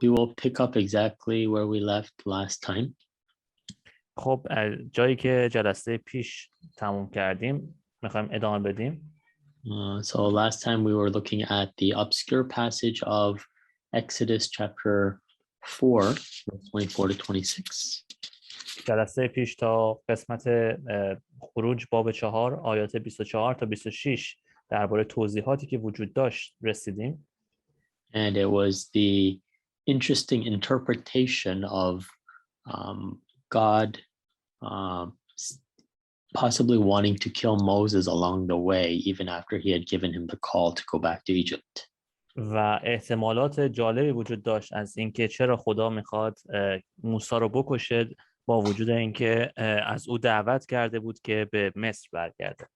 we will pick up exactly where we left last time. خب جایی که جلسه پیش تموم کردیم میخوایم ادامه بدیم. So last time we were looking at the obscure passage of Exodus chapter 4, verse 24 to 26. جلسه پیش تا قسمت خروج باب 4 آیات 24 تا 26 درباره توضیحاتی که وجود داشت رسیدیم. And it was the interesting interpretation of God possibly wanting to kill Moses along the way, even after he had given him the call to go back to Egypt. و احتمالات جالبی وجود داشت از اینکه چرا خدا میخواد موسی رو بکشه با وجود اینکه از او دعوت کرده بود که به مصر برگرده.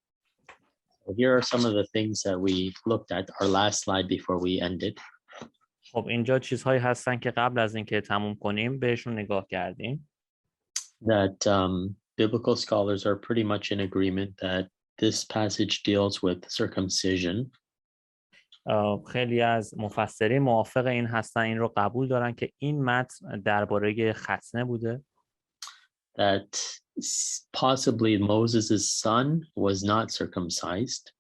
So here are some of the things that we looked at, our last slide before we ended. خب اینجا چیزهایی هستن که قبل از اینکه تموم کنیم بهشون نگاه کردیم. That biblical scholars are pretty much in agreement that this passage deals with circumcision. خیلی از مفسرین موافق این هستن، این رو قبول دارن که این متن درباره ختنه بوده. That possibly Moses' son was not circumcised.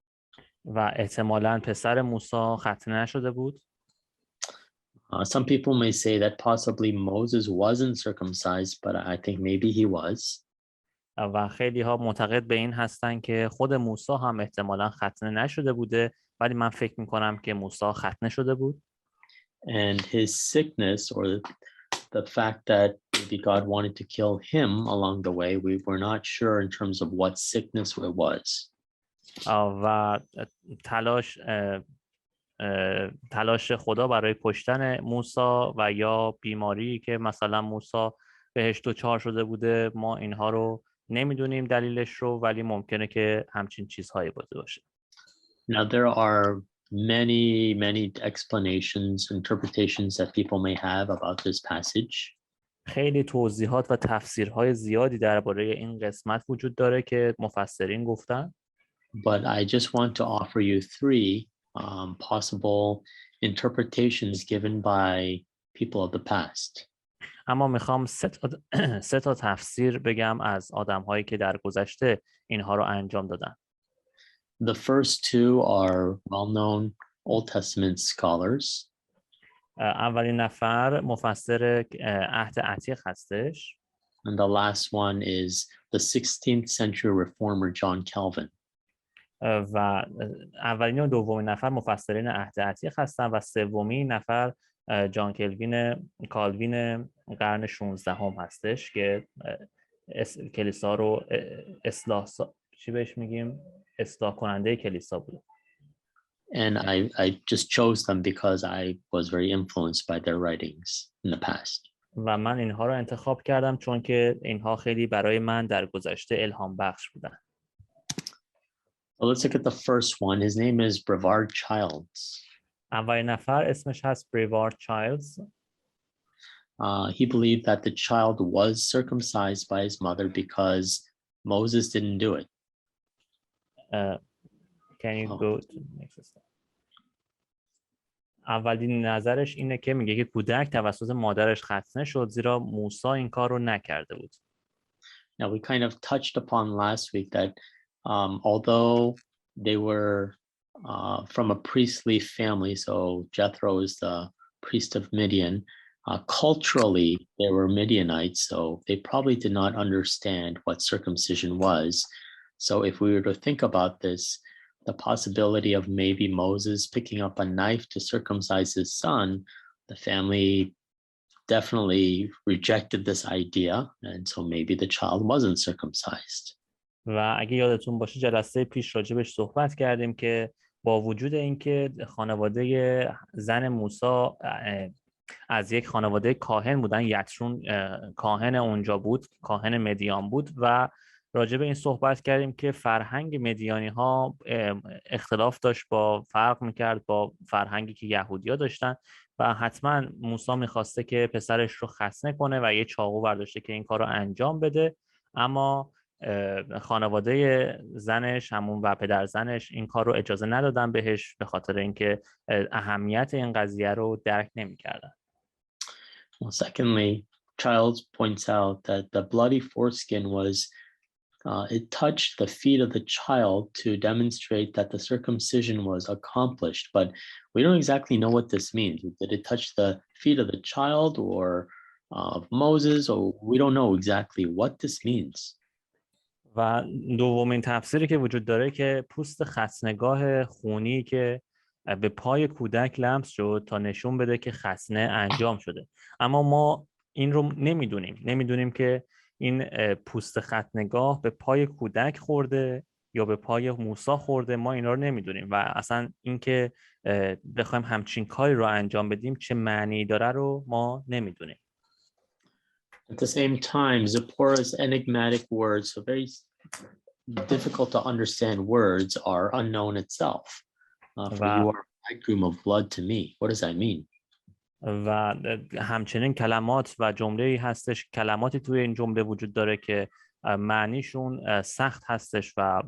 و احتمالاً پسر موسی ختنه نشده بود. Some people may say that possibly Moses wasn't circumcised, but I think maybe he was. و خیلی ها معتقد به این هستن که خود موسی هم احتمالاً ختنه نشده بوده، ولی من فکر میکنم که موسی ختنه شده بود. And his sickness, or the fact that maybe God wanted to kill him along the way, we were not sure in terms of what sickness it was. و تلاش خدا برای کشتن موسی و یا بیماری که مثلا موسی بهش دچار شده بوده، ما اینها رو نمیدونیم دلیلش رو، ولی ممکنه که همچین چیزهایی بوده باشه. Now there are many explanations, interpretations that people may have about this passage. خیلی توضیحات و تفسیرهای زیادی درباره این قسمت وجود داره که مفسرین گفتن. But I just want to offer you three possible interpretations given by people of the past. اما میخوام سه تا تفسیر بگم از آدم‌هایی که در گذشته اینها رو انجام دادن. The first two are well-known Old Testament scholars. اولین نفر مفسر عهد عتیق هستش. And the last one is the 16th century reformer John Calvin. و اولین و دومین نفر مفسرین عهد عتیق هستن و سومین نفر جان کالوین قرن 16 هم هستش که کلیسا رو اصلاح کننده کلیسا بود. And I just chose them because I was very influenced by their writings in the past. و من اینها رو انتخاب کردم چون که اینها خیلی برای من در گذشته الهام بخش بودن. So let's look at the first one. His name is Brevard Childs. اولین نفر اسمش هست Brevard Childs. He believed that the child was circumcised by his mother because Moses didn't do it. Can you go to the next slide? اولین نظرش اینه که میگه که کودک توسط مادرش ختنه شد زیرا موسی این کار رو نکرده بود. Now we kind of touched upon last week that although they were from a priestly family, so Jethro is the priest of Midian, culturally they were Midianites, so they probably did not understand what circumcision was. So if we were to think about this, the possibility of maybe Moses picking up a knife to circumcise his son, the family definitely rejected this idea, and so maybe the child wasn't circumcised. و اگه یادتون باشه جلسه پیش راجبش صحبت کردیم که با وجود اینکه خانواده زن موسی از یک خانواده کاهن بودن، یترون کاهن اونجا بود، کاهن مدیان بود، و راجب این صحبت کردیم که فرهنگ مدیانی ها اختلاف داشت، فرق میکرد با فرهنگی که یهودیا داشتن و حتما موسی میخواسته که پسرش رو ختنه کنه و یه چاقو برداشته که این کار رو انجام بده، اما خانواده زنش همون و پدر زنش این کار رو اجازه ندادن بهش به خاطر اینکه اهمیت این قضیه رو درک نمی‌کردن. Well, secondly, Childs points out that the bloody foreskin was it touched the feet of the child to demonstrate that the circumcision was accomplished, but we don't exactly know what this means. Did it touch the feet of the child or of Moses, or we don't know exactly what this means. و دومین تفسیری که وجود داره که پوست ختنه‌گاه خونی که به پای کودک لمس شد تا نشون بده که ختنه انجام شده. اما ما این رو نمیدونیم که این پوست ختنه‌گاه به پای کودک خورده یا به پای موسی خورده. ما اینا رو نمیدونیم و اصلا اینکه بخوایم همچین کاری رو انجام بدیم چه معنی داره رو ما نمیدونیم. At the same time, Zipporah's enigmatic words, so very difficult to understand words, are unknown itself. For you are a bridegroom of blood to me. What does that mean? و همچنین کلمات و جمله‌ای هستش، کلماتی توی این جمله وجود داره که معنیشون سخت هستش و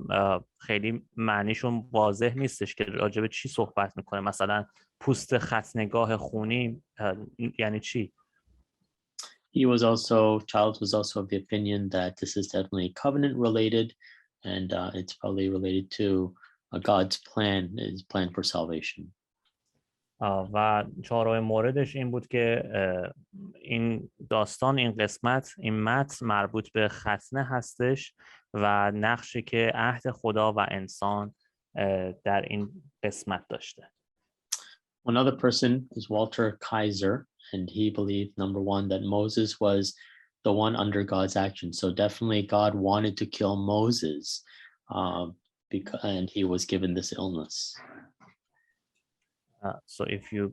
خیلی معنیشون واضح نیستش که راجع به چی صحبت میکنه. مثلا پوست ختنه‌گاه خونی یعنی چی؟ Childs was also of the opinion that this is definitely covenant related, and it's probably related to God's plan, his plan for salvation. و چهارمین موردش این بود که این داستان، این قسمت، این متن مربوط به ختنه هستش و نقشی که عهد خدا و انسان در این قسمت داشته. Another person is Walter Kaiser, and he believed, number one, that Moses was the one under God's action. So definitely God wanted to kill Moses, and he was given this illness. So if you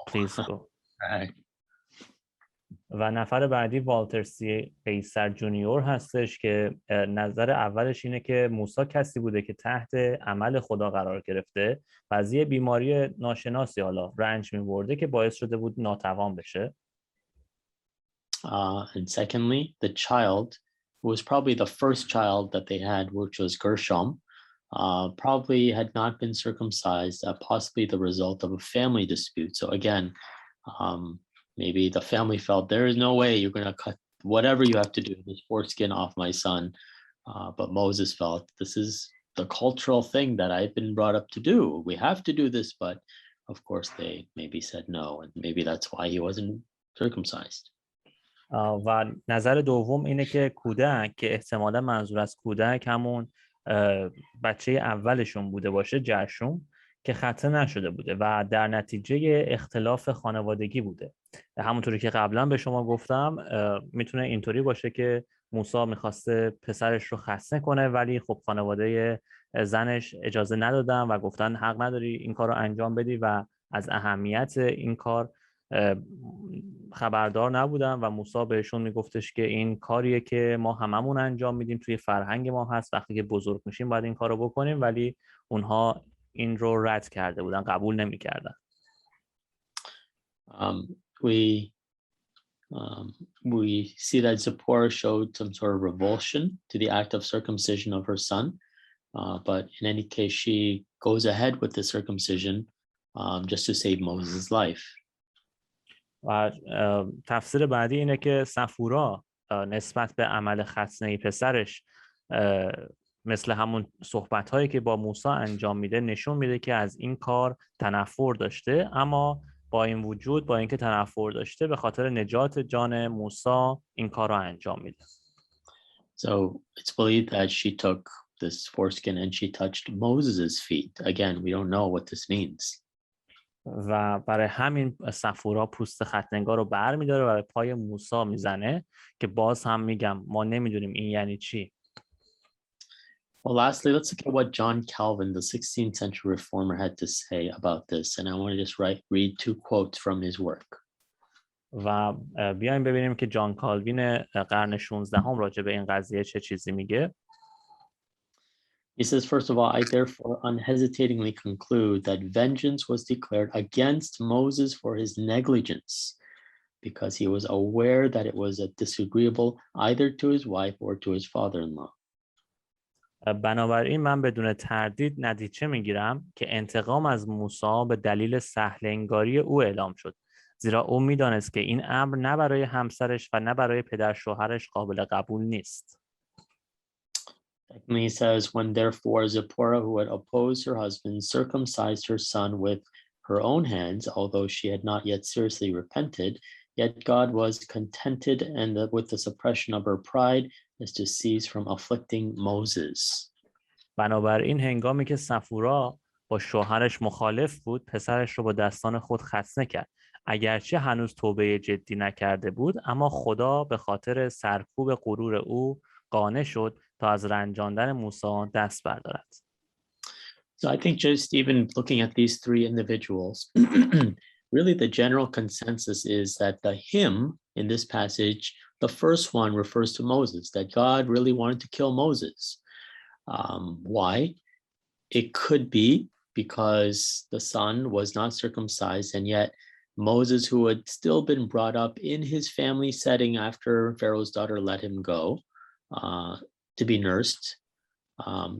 please go. و نفر بعدی والتر سی قیصر جونیور هستش که نظر اولش اینه که موسی کسی بوده که تحت عمل خدا قرار گرفته و از یه بیماری ناشناسی حالا رنج می‌برده که باعث شده بود ناتوان بشه. And secondly, the child, who was probably the first child that they had, which was Gershom, probably had not been circumcised, possibly the result of a family dispute. So again, maybe the family felt there is no way you're going to cut whatever you have to do, this foreskin off my son. But Moses felt this is the cultural thing that I've been brought up to do. We have to do this. But of course, they maybe said no. And maybe that's why he wasn't circumcised. و نظر دوم اینه که کودک، که احتمالا منظور از کودک همون بچه اولشون بوده باشه، جرشوم، که ختنه نشده بوده و در نتیجه اختلاف خانوادگی بوده. همونطوری که قبلا به شما گفتم میتونه اینطوری باشه که موسی میخواسته پسرش رو ختنه کنه ولی خب خانواده زنش اجازه ندادن و گفتن حق نداری این کار رو انجام بدی و از اهمیت این کار خبردار نبودن و موسی بهشون میگفتش که این کاریه که ما هممون انجام میدیم، توی فرهنگ ما هست، وقتی که بزرگ میشیم باید این کار رو بکنیم، ولی اونها این رو رد کرده بودن، قبول نمیکردن. We see that Zipporah showed some sort of revulsion to the act of circumcision of her son, but in any case she goes ahead with the circumcision just to save Moses' life. و تفسیر بعدی اینه که صفورا نسبت به عمل ختنه پسرش مثل همون صحبت‌هایی که با موسی انجام میده نشون میده که از این کار تنفر داشته، اما با این وجود، با اینکه تنفر داشته، به خاطر نجات جان موسی این کار رو انجام میده. So it's believed that she took this foreskin and she touched Moses's feet. Again, we don't know what this means. و برای همین صفورا پوست ختنه‌گاه رو برمی‌داره و به پای موسی میزنه که باز هم میگم ما نمیدونیم این یعنی چی. Well, lastly, let's look at what John Calvin, the 16th century reformer, had to say about this. And I want to just read two quotes from his work. و بیایم ببینیم که جان کالوین قرن 16 هم راجع به این قضیه چه چیزی میگه. He says, first of all, I therefore unhesitatingly conclude that vengeance was declared against Moses for his negligence, because he was aware that it was disagreeable either to his wife or to his father-in-law. بنابراین من بدون تردید نتیجه میگیرم که انتقام از موسی به دلیل سهل انگاری او اعلام شد، زیرا او میدانست که این امر نه برای همسرش و نه برای پدر شوهرش قابل قبول نیست. Secondly, he says, when therefore Zipporah, who had opposed her husband, circumcised her son with her own hands, although she had not yet seriously repented, yet God was contented and with the suppression of her pride as to cease from afflicting Moses. بنابراین هنگامی که صفورا با شوهرش مخالف بود، پسرش رو با دستان خود ختنه کرد. اگرچه هنوز توبه جدی نکرده بود، اما خدا به خاطر سرکوب غرور او قانع شد تا از رنجاندن موسی دست بردارد. So I think just even looking at these three individuals, really the general consensus is that the him in this passage, the first one refers to Moses, that God really wanted to kill Moses. Why? It could be because the son was not circumcised, and yet Moses, who had still been brought up in his family setting after Pharaoh's daughter let him go to be nursed,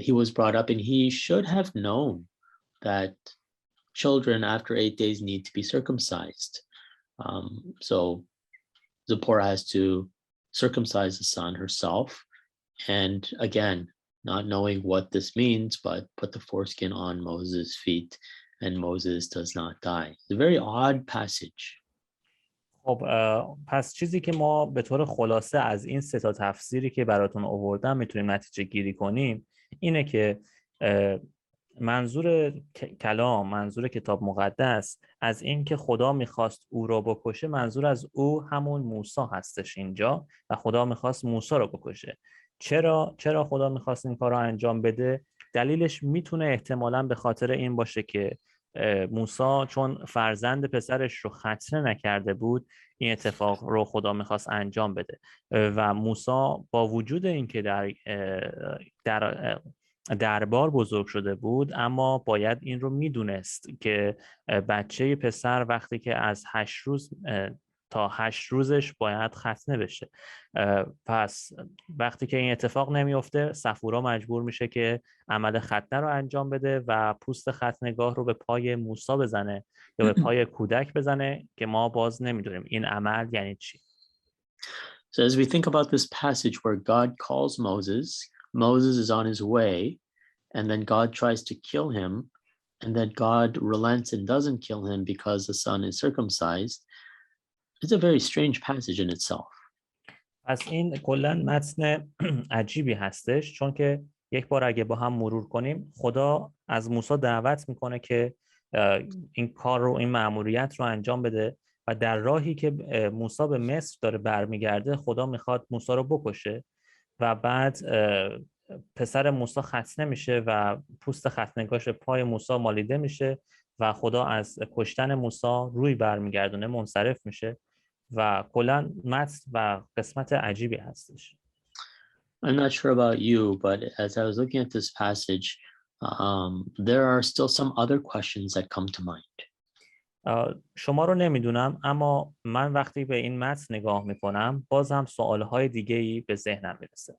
he was brought up and he should have known that children after 8 days need to be circumcised. So Zipporah has to circumcise the son herself, and again, not knowing what this means, but put the foreskin on Moses' feet, and Moses does not die. It's a very odd passage. خب پس چیزی که ما به طور خلاصه از این سه تا تفسیری که براتون آوردم میتونیم نتیجه گیری کنیم اینه که منظور کلام، منظور کتاب مقدس از این که خدا میخواست او را بکشه، منظور از او همون موسی هستش اینجا و خدا میخواست موسی را بکشه. چرا خدا میخواست این کار رو انجام بده؟ دلیلش میتونه احتمالاً به خاطر این باشه که موسی چون فرزند پسرش رو ختنه نکرده بود، این اتفاق رو خدا میخواست انجام بده و موسی با وجود اینکه در دربار بزرگ شده بود، اما باید این رو میدونست که بچه پسر وقتی که از 8 روز تا 8 روزش باید ختنه بشه. پس وقتی که این اتفاق نمیفته، صفورا مجبور میشه که عمل ختنه رو انجام بده و پوست ختنه‌گاه رو به پای موسی بزنه یا به پای کودک بزنه که ما باز نمیدونیم این عمل یعنی چی. So as we think about this passage where God calls Moses is on his way, and then God tries to kill him, and then God relents and doesn't kill him because the son is circumcised. It's a very strange passage in itself. پس این کلاً متن عجیبی هستش، چون که یک بار اگه با هم مرور کنیم، خدا از موسی دعوت میکنه که این کار رو، این مأموریت رو انجام بده و در راهی که موسی به مصر داره برمیگرده، خدا میخواد موسی رو بکشه و بعد پسر موسی ختنه میشه و پوست ختنه‌گاهش پای موسی مالیده میشه و خدا از کشتن موسی روی برمیگردونه، منصرف میشه و کلاً متن و قسمت عجیبی هستش. I'm not sure about you, but as I was looking at this passage, there are still some other questions that come to mind. شما رو نمیدونم، اما من وقتی به این متن نگاه میکنم باز هم سوالهای دیگه‌ای به ذهنم میرسه.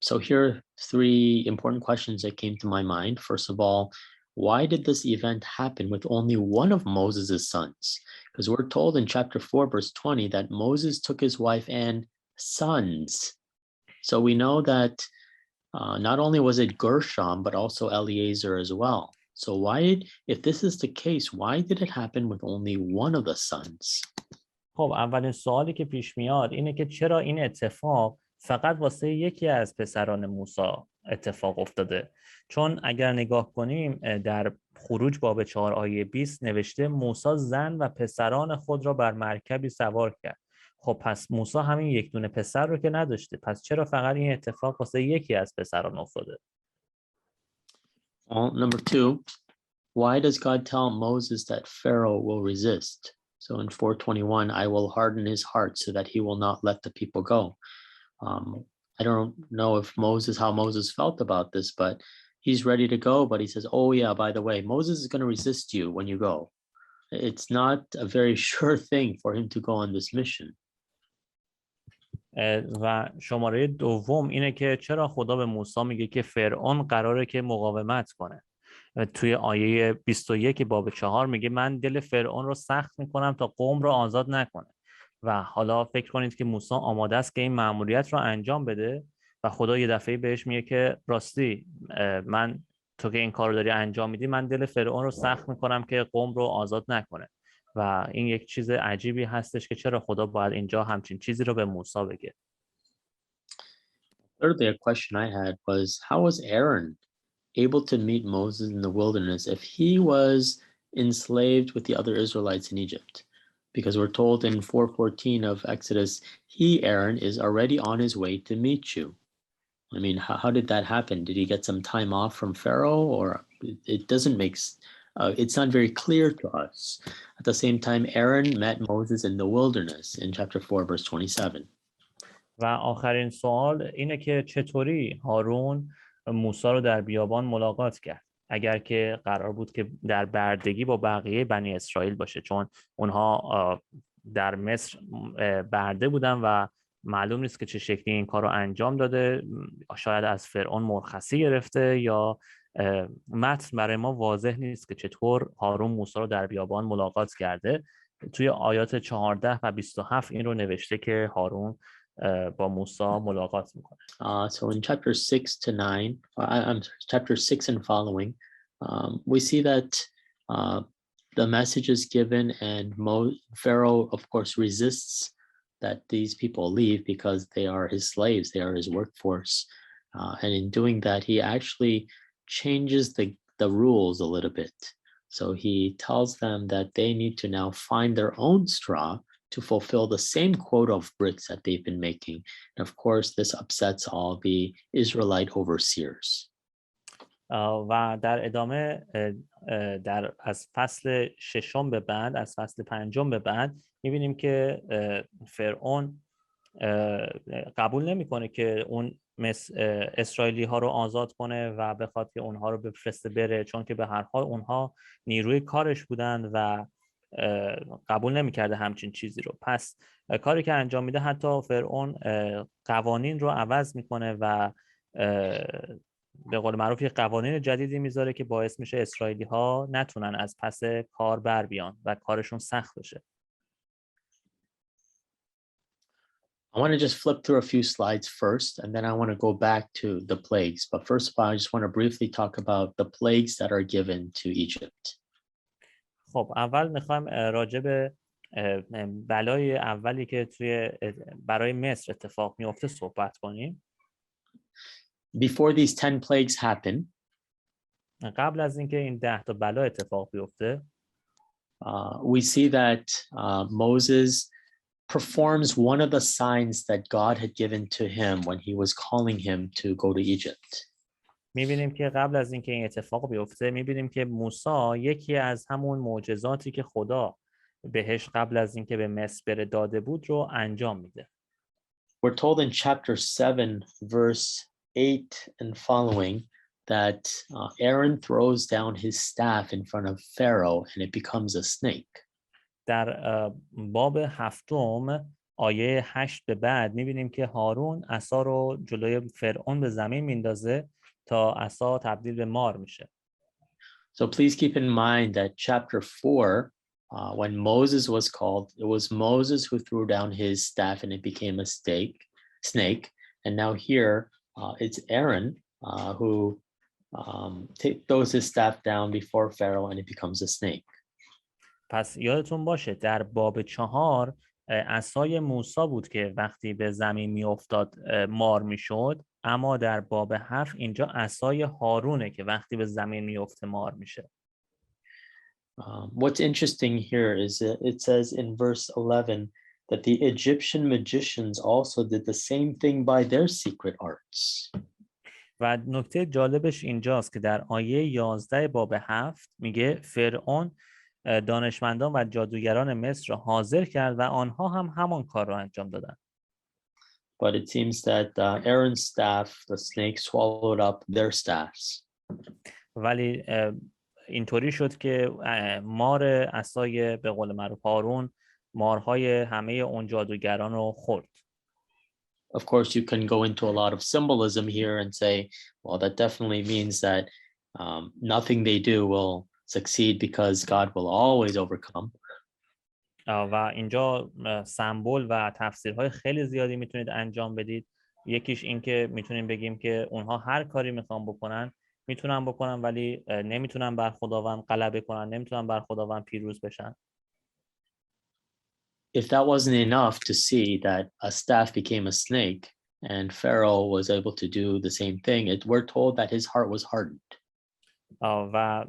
So here are 3 important questions that came to my mind. First of all, why did this event happen with only one of Moses' sons? Because we're told in chapter 4, verse 20, that Moses took his wife and sons. So we know that not only was it Gershom, but also Eliezer as well. So if this is the case, why did it happen with only one of the sons? خب اولین سوالی که پیش میاد اینه که چرا این اتفاق فقط واسه یکی از پسران موسی اتفاق افتاده؟ چون اگر نگاه کنیم در خروج باب 4 آیه 20 نوشته موسی زن و پسران خود را بر مرکبی سوار کرد. خب پس موسی همین یک دونه پسر رو که نداشته، پس چرا فقط این اتفاق واسه یکی از پسران افتاده؟ Well, number 2, why does God tell Moses that Pharaoh will resist? So in 4:21, I will harden his heart so that he will not let the people go. I don't know how Moses felt about this, but he's ready to go, but he says, oh yeah, by the way, Moses is going to resist you when you go. It's not a very sure thing for him to go on this mission. و شماره 2 اینه که چرا خدا به موسی میگه که فرعون قراره که مقاومت کنه؟ توی آیه 21 باب 4 میگه من دل فرعون رو سخت میکنم تا قوم رو آزاد نکنه. و حالا فکر کنید که موسی آماده است که این مأموریت رو انجام بده و خدا یه دفعه بهش میگه که راستی تو که این کار رو داری انجام میدی، من دل فرعون رو سخت میکنم که قوم رو آزاد نکنه. و این یک چیز عجیبی هستش که چرا خدا باید اینجا همچین چیزی رو به موسی بگه. Thirdly, a question I had was, how was Aaron able to meet Moses in the wilderness if he was enslaved with the other Israelites in Egypt? Because we're told in 4:14 of Exodus, he, Aaron, is already on his way to meet you. I mean, how did that happen? Did he get some time off from Pharaoh? Or it doesn't make, it's not very clear to us. At the same time, Aaron met Moses in the wilderness in chapter 4, verse 27. و آخرین سوال اینه که چطوری هارون موسی رو در بیابان ملاقات کرد اگر که قرار بود که در بردگی با بقیه بنی اسرائیل باشه، چون اونها در مصر برده بودن و معلوم نیست که چه شکلی این کار رو انجام داده. شاید از فرعون مرخصی گرفته یا متن برای ما واضح نیست که چطور هارون موسی رو در بیابان ملاقات کرده. توی آیات 14 و 27 این رو نوشته که هارون با موسی ملاقات میکنه. So in chapter 6 to 9, I'm sorry, chapter 6 and following, we see that the message is given and Pharaoh, of course, resists that these people leave because they are his slaves, they are his workforce. And in doing that, he actually changes the rules a little bit. So he tells them that they need to now find their own straw to fulfill the same quota of bricks that they've been making. And of course, this upsets all the Israelite overseers. و در ادامه از فصل 6 به بعد، از فصل 5 به بعد می‌بینیم که فرعون قبول نمی‌کنه که اون اسرائیلی ها رو آزاد کنه و بخواد که اونها رو بفرسته بره، چون که به هر حال اونها نیروی کارش بودن و قبول نمی‌کرده همچین چیزی رو. پس کاری که انجام میده، حتی فرعون قوانین رو عوض میکنه و به قول معروف یه قوانین جدیدی میذاره که باعث میشه اسرائیلی ها نتونن از پس کار بر بیان و کارشون سخت بشه. I want to just flip through a few slides first, and then I want to go back to the plagues. But first of all, I just want to briefly talk about the plagues that are given to Egypt. خب اول میخوایم راجع به بلای اولی که برای مصر اتفاق میفته صحبت کنیم. Before these 10 plagues happen, قبل از اینکه این 10 تا بلا اتفاق بیفته، we see that Moses performs one of the signs that God had given to him when he was calling him to go to Egypt. می‌بینیم که قبل از اینکه این اتفاق بیفته، می‌بینیم که موسی یکی از همون معجزاتی که خدا بهش قبل از اینکه به مصر بره داده بود رو انجام میده. We're told in chapter 7 verse 8 and following that Aaron throws down his staff in front of Pharaoh and it becomes a snake. در باب 7 آیه 8 به بعد می‌بینیم که هارون عصا رو جلوی فرعون به زمین میندازه تا عصا تبدیل به مار میشه. So please keep in mind that chapter 4, when Moses was called, it was Moses who threw down his staff and it became a snake. And now here it's Aaron who throws his staff down before Pharaoh and it becomes a snake. پس یادتون باشه در باب 4 عصای موسی بود که وقتی به زمین میافتاد مار میشد، اما در باب 7 اینجا عصای هارونه که وقتی به زمین میافته مار میشه. What's interesting here is that it says in verse 11 that the Egyptian magicians also did the same thing by their secret arts. و نکته جالبش اینجاست که در آیه 11 باب 7 میگه فرعون دانشمندان و جادوگران مصر را حاضر کرد و آنها هم همان کار را انجام دادند. But it seems that Aaron's staff, the snake, swallowed up their staffs. ولی اینطوری شد که مار عصای به قول معروف هارون مارهای همه اون جادوگران رو خورد. Of course, you can go into a lot of symbolism here and say, well, that definitely means that nothing they do will succeed because God will always overcome. و اینجا سمبل و تفسیرهای خیلی زیادی میتونید انجام بدید. یکیش این که میتونیم بگیم که اونها هر کاری میخوان بکنن میتونن بکنن ولی نمیتونن بر خداوند غلبه کنن، نمیتونن بر خداوند پیروز بشن. If that wasn't enough to see that a staff became a snake and Pharaoh was able to do the same thing, we're told that his heart was hardened. و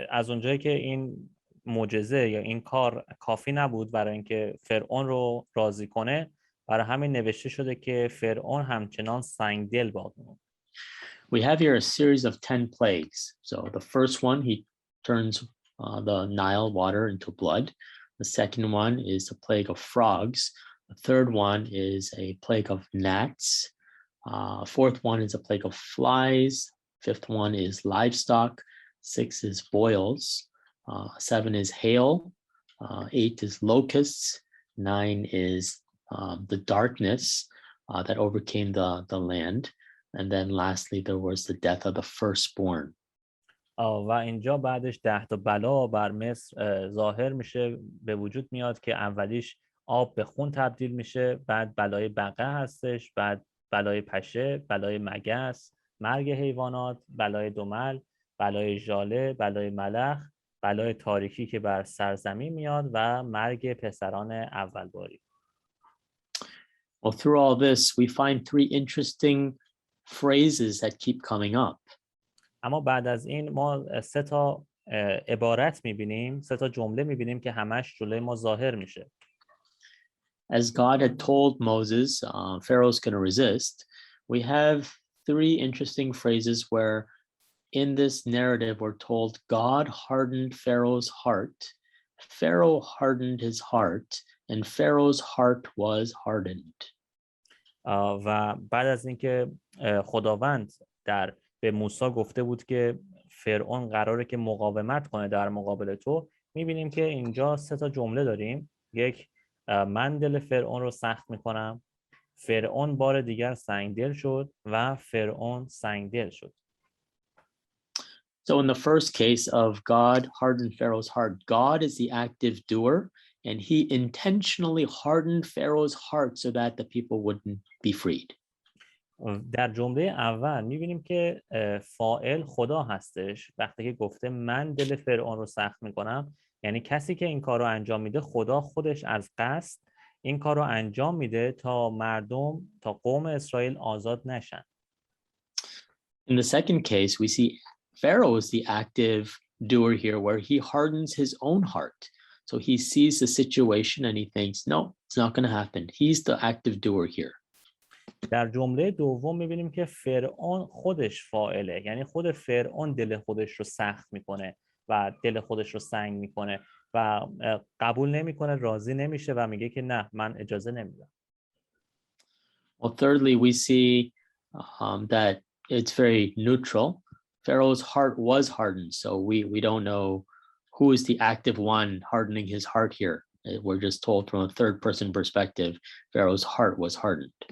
از اونجایی که این معجزه یا این کار کافی نبود برای اینکه فرعون رو راضی کنه، برای همین نوشته شده که فرعون همچنان سنگدل بود. We have here a series of 10 plagues. So the first one, he turns the Nile water into blood. The second one is the plague of frogs. The third one is a plague of gnats. Fourth one is a plague of flies. Fifth one is livestock. 6 is boils. 7 is hail. 8 is locusts. 9 is the darkness that overcame the land. And then lastly, there was the death of the firstborn. و اینجا بعدش 10 تا بلا بر مصر ظاهر میشه، به وجود میاد که اولیش آب به خون تبدیل میشه، بعد بلای بقه هستش، بعد بلای پشه، بلای مگس، مرگ حیوانات، بلای دمل، بلای ژاله، بلای ملخ، بلای تاریکی که بر سرزمین میاد و مرگ پسران اولباری. Well, through all this, we find 3 interesting phrases that keep coming up. اما بعد از این ما 3 تا عبارت میبینیم، 3 تا جمله میبینیم که همش جلوی ما ظاهر میشه. As God had told Moses, Pharaoh's going to resist. We have 3 interesting phrases where in this narrative we're told God hardened Pharaoh's heart, Pharaoh hardened his heart, and Pharaoh's heart was hardened. و بعد از اینکه خداوند به موسی گفته بود که فرعون قراره که مقاومت کنه در مقابل تو، میبینیم که اینجا 3 تا جمله داریم. یک، من دل فرعون رو سخت میکنم، فرعون بار دیگر سنگدل شد و فرعون سنگدل شد. So in the first case of God hardened Pharaoh's heart, God is the active doer, and he intentionally hardened Pharaoh's heart so that the people wouldn't be freed. در جمله اول میبینیم که فاعل خدا هستش. وقتی که گفته من دل فرعون رو سخت میکنم، یعنی کسی که این کار رو انجام میده خدا خودش از قصد این کار رو انجام میده تا مردم، تا قوم اسرائیل آزاد نشن. In the second case, we see Pharaoh is the active doer here, where he hardens his own heart. So he sees the situation and he thinks, no, it's not going to happen. He's the active doer here. در جمله دوم میبینیم که فرعون خودش فاعله، یعنی خود فرعون دل خودش رو سخت میکنه و دل خودش رو سنگ میکنه و قبول نمیکنه، راضی نمیشه و میگه که نه، من اجازه نمیدم. Well, thirdly, we see that it's very neutral. Pharaoh's heart was hardened, so we don't know who is the active one hardening his heart here. We're just told from a third-person perspective, Pharaoh's heart was hardened.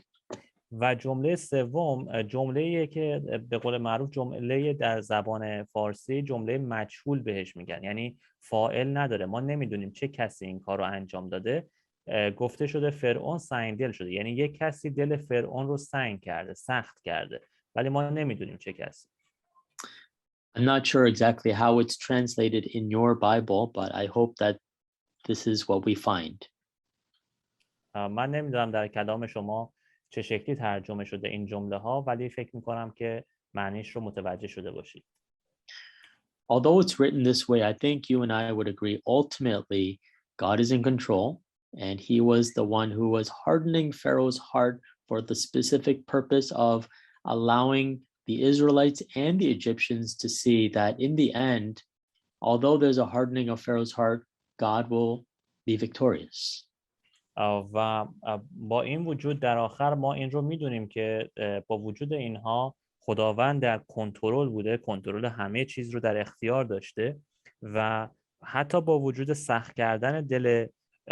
و جمله سوم جمله‌ایه که به قول معروف جمله در زبان فارسی جمله مجهول بهش میگن، یعنی فاعل نداره، ما نمیدونیم چه کسی این کار رو انجام داده. گفته شده فرعون سنگدل شده، یعنی یک کسی دل فرعون رو سنگ کرده، سخت کرده، ولی ما نمیدونیم چه کسی. I'm not sure exactly how it's translated in your Bible, but I hope that this is what we find. من نمیدونم در کلام شما چه شکلی ترجمه شده این جمله ها، ولی فکر میکنم که معنیش رو متوجه شده باشید. Although it's written this way, I think you and I would agree ultimately God is in control, and he was the one who was hardening Pharaoh's heart for the specific purpose of allowing the Israelites and the Egyptians to see that in the end, although there's a hardening of Pharaoh's heart, God will be victorious. و با این وجود در آخر ما این رو میدونیم که با وجود اینها خداوند در کنترل بوده، کنترل همه چیز رو در اختیار داشته و حتی با وجود سخت کردن دل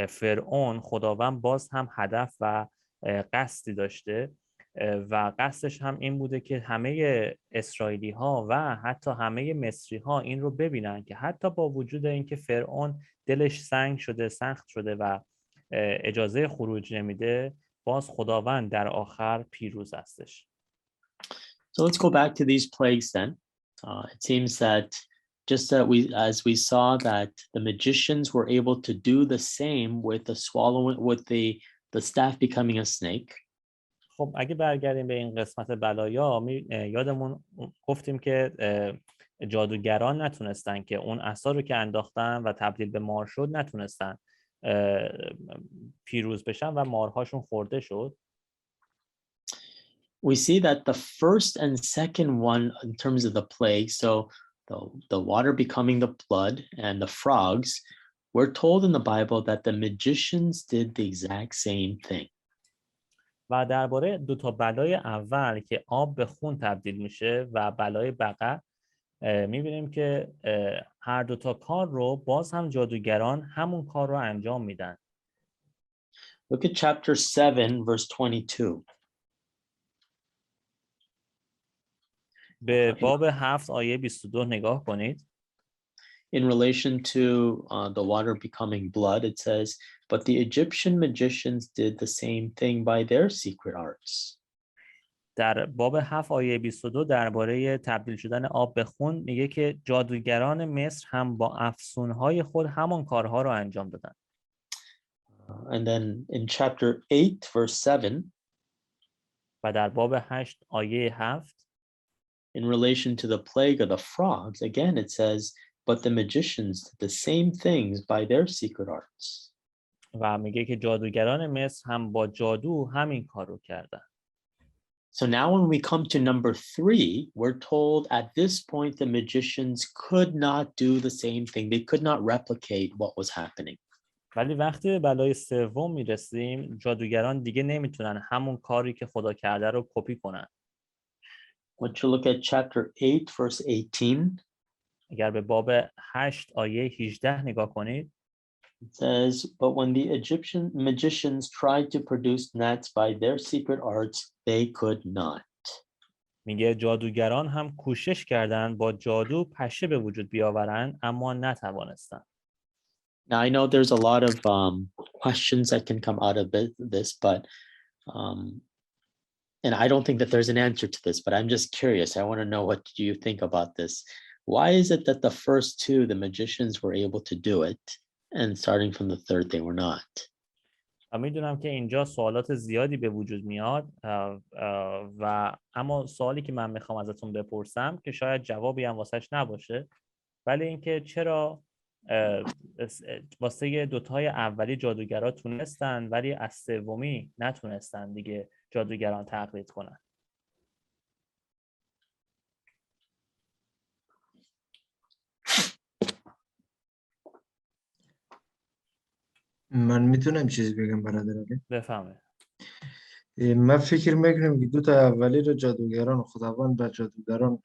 فرعون، خداوند باز هم هدف و قصدی داشته و قصدش هم این بوده که همه اسرائیلی ها و حتی همه مصری ها این رو ببینن که حتی با وجود اینکه فرعون دلش سخت شده و اجازه خروج نمیده، باز خداوند در آخر پیروز هستش. So let's go back to these plagues then. It seems that just that as we saw that the magicians were able to do the same with the swallowing, with the staff becoming a snake. خب اگه برگردیم به این قسمت بلایا، یادمون گفتیم که جادوگران نتونستن که اون عصا رو که انداختن و تبدیل به مار شد نتونستن پیروز بشن و مارهاشون خورده شد. We see that the first and second one in terms of the plague, so the water becoming the blood and the frogs, we're told in the Bible that the magicians did the exact same thing. و درباره دو تا بلای اول که آب به خون تبدیل میشه و بلای بقع، میبینیم که هر دو تا کار رو باز هم جادوگران همون کار رو انجام میدن. Look at chapter 7 verse 22. به باب 7 آیه 22 نگاه کنید. In relation to the water becoming blood, it says, but the Egyptian magicians did the same thing by their secret arts. در باب 7 آیه 22 درباره تبدیل شدن آب به خون میگه که جادوگران مصر هم با افسونهای خود همان کارها رو انجام دادن. And then in chapter 8 verse 7, و در باب 8 آیه 7 in relation to the plague of the frogs, again it says, but the magicians did the same things by their secret arts. و میگه که جادوگران مصر هم با جادو همین کار رو کردن. So now when we come to number 3, we're told at this point the magicians could not do the same thing. They could not replicate what was happening. ولی وقتی به بلای سوم میرسیم، جادوگران دیگه نمیتونن همون کاری که خدا کرده رو کپی کنن. I want you to look at chapter 8 verse 18. اگر به باب 8 آیه 18 نگاه کنید، It says, but when the Egyptian magicians tried to produce gnats by their secret arts, they could not. میگه جادوگران هم کوشش کردند با جادو پشه به وجود بیاورند اما نتوانستند. Now I know there's a lot of questions that can come out of this, but and I don't think that there's an answer to this, but I'm just curious. I want to know, what do you think about this? Why is it that the first two, the magicians, were able to do it, and starting from the third, they were not? میدونم که اینجا سوالات زیادی به وجود میاد و اما سوالی که من میخوام ازتون بپرسم که شاید جوابی هم واسش نباشه، ولی اینکه چرا واسه دوتای اولی جادوگرا تونستن ولی از سومی نتونستن دیگه جادوگران تقلید کنن. من میتونم چیزی بگم برادر علی؟ بفهمه. من فکر میکنم که دو تا اولی رو جادوگران و خداوند به جادوگران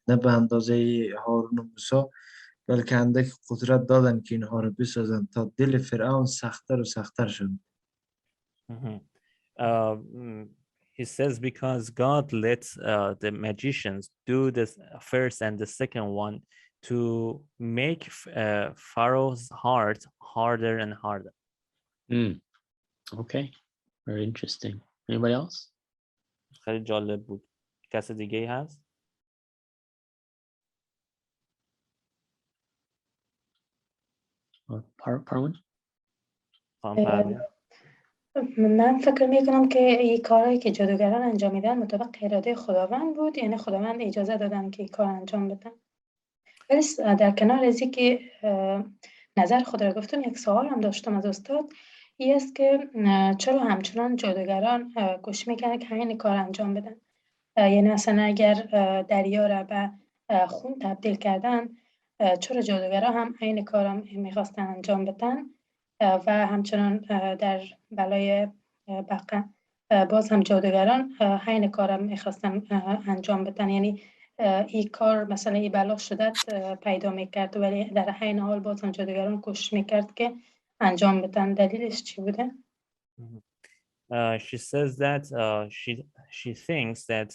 نه به اندازه هارون و موسی بلکه اندک قدرت دادن که اینها رو بسازن تا دل فرعون سخت‌تر و سخت‌تر شد. He says because God let the magicians do the first and the second one to make Pharaoh's heart harder and harder. Okay, very interesting. Anybody else? خیلی جالب بود. کس دیگه هست؟ Parwan? من فکر میکنم که این کارهایی که جادوگران انجام میدن مطابق اراده خداوند بود، یعنی خداوند اجازه دادن که این کار انجام بدن. ولی در کنار از اینکه نظر خود را گفتم، یک سوال هم داشتم از استاد، این است که چرا همچنان جادوگران کوشش میکنن که این کار انجام بدن؟ یعنی مثلا اگر دریا را به خون تبدیل کردن، چرا جادوگران هم این کار هم میخواستن انجام بدن؟ و همچنان در بلای بقع باز هم جادوگران این کار هم میخواستن انجام بدن، یعنی این کار مثلا این بلا شدت پیدا میکرد ولی در این حال باز هم جادوگران کوشش میکرد که انجام بدن. دلیلش چی بوده؟ She says that she thinks that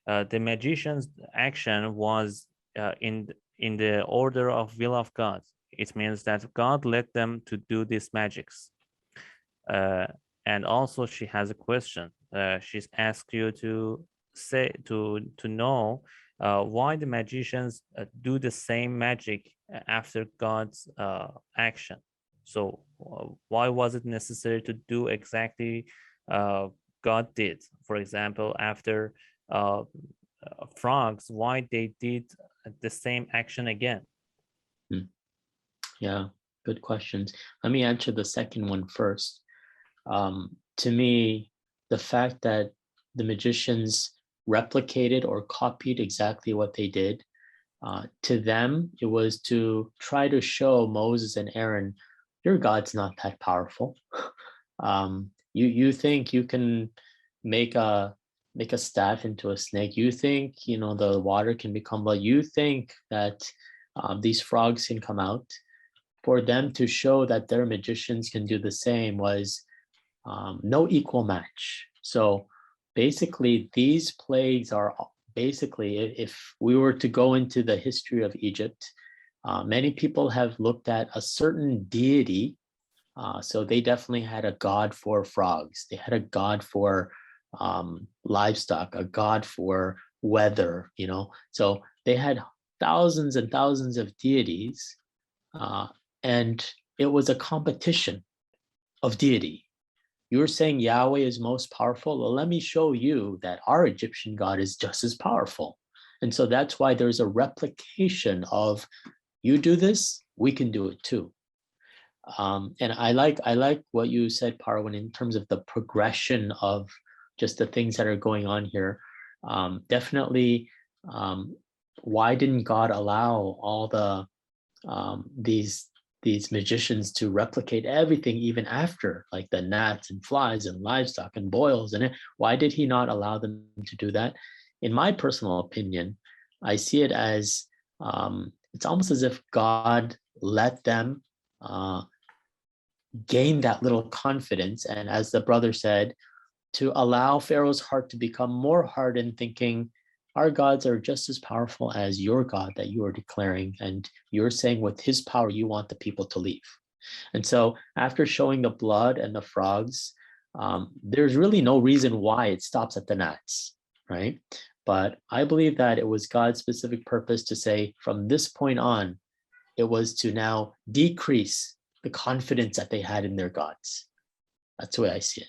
the magician's action was in the order of will of God. It means that God led them to do these magics. And also she has a question. She's asked you to say to know why the magicians do the same magic after God's action. So why was it necessary to do exactly God did? For example, after frogs, why they did the same action again? Yeah, good questions. Let me answer the second one first. To me, the fact that the magicians replicated or copied exactly what they did, to them, it was to try to show Moses and Aaron, your God's not that powerful. You think you can make a staff into a snake. You think, the water can become blood. You think that these frogs can come out. For them to show that their magicians can do the same was no equal match. So basically, these plagues are basically, if we were to go into the history of Egypt, many people have looked at a certain deity. So they definitely had a god for frogs. They had a god for livestock, a god for weather, So they had thousands and thousands of deities. And it was a competition of deity. You're saying Yahweh is most powerful. Well, let me show you that our Egyptian God is just as powerful. And so that's why there's a replication of, you do this, we can do it too. And I like what you said, Parwin, in terms of the progression of just the things that are going on here. Definitely, why didn't God allow all these magicians to replicate everything even after, like the gnats and flies and livestock and boils? And why did he not allow them to do that? In my personal opinion, I see it as it's almost as if God let them gain that little confidence, and as the brother said, to allow Pharaoh's heart to become more hardened, thinking, our gods are just as powerful as your God that you are declaring, and you're saying with his power you want the people to leave. And so after showing the blood and the frogs, there's really no reason why it stops at the gnats, right? But I believe that it was God's specific purpose to say, from this point on, it was to now decrease the confidence that they had in their gods. That's the way I see it.